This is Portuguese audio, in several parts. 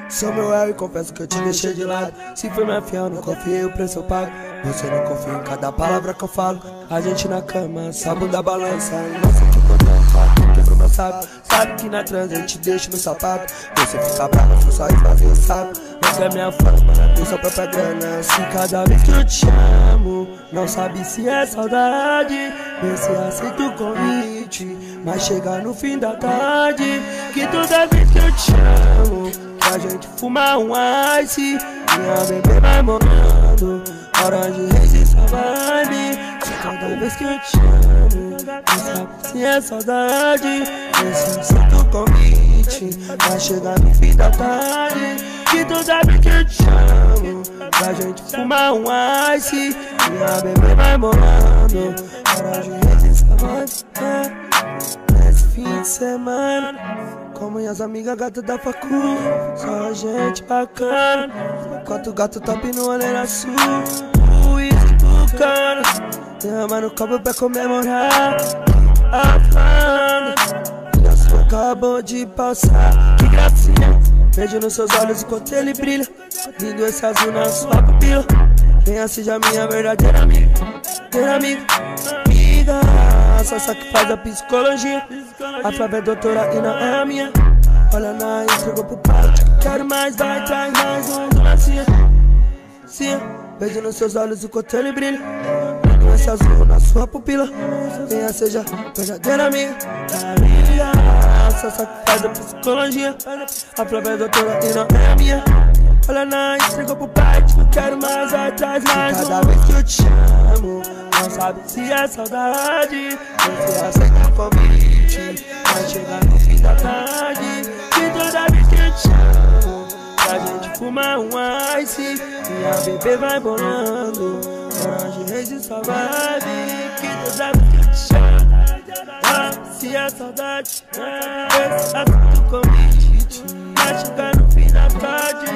Sou meu ego e confesso que eu te deixei de lado. Se foi minha fiel, não confiei, o preço eu pago. Você não confia em cada palavra que eu falo. A gente na cama, sabe da balança. Não sei que quando eu falo, quebrou meu sábado. Sabe que na trans eu te deixo no sapato. Você fica brava, foi só fazer o sábado. Não quer minha fama, tem sua própria grana. Se cada vez que eu te amo, não sabe se é saudade. Vê se aceita o convite, mas chega no fim da tarde. Que toda vez que eu te amo, a gente fuma um ice, minha bebê vai morando. Hora de resistir a vibe. Se cada vez que eu te amo, não sabe se é saudade. Esse sinto convite, vai chegar no fim da tarde. Que toda vez que eu te amo, a gente fuma um ice, minha bebê vai morando. Hora de resistir a vibe. Nesse fim de semana, com minhas amigas gatas da facu, só gente bacana. 4 gatos top no olho azul, uísque bucana. Derrama no copo pra comemorar a banda. E a sua acabou de passar, que gracinha. Vejo nos seus olhos enquanto ele brilha. Lindo esse azul na sua pupila. Venha seja minha verdadeira amiga. Amiga, só essa que faz a psicologia. A Flávia é doutora e não é a minha. Olha na entregou pro pai. Quero mais, vai, traz mais um docinha. Sim, vejo nos seus olhos enquanto ele brilha. Lindo esse azul na sua pupila. Venha seja verdadeira amiga. Só essa que faz a psicologia. A Flávia é doutora e não é a minha. Olha na entregou pro pai. Quero mais, vai, traz mais um. Cada vez que eu te amo, não sabe se é saudade. Você aceita o convite, vai chegar no fim da tarde. Que toda vez que eu te amo, a gente fuma um ice, minha bebê vai bolando. Hora de resistir a vibe. Que toda vez que eu te amo, se é saudade. Esse aceita o convite, vai chegar no fim da tarde.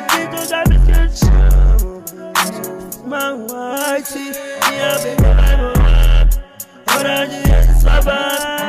Que toda vez que eu te amo, a gente fuma um ice, minha bebê vai bolando. Hora de resistir a vibe.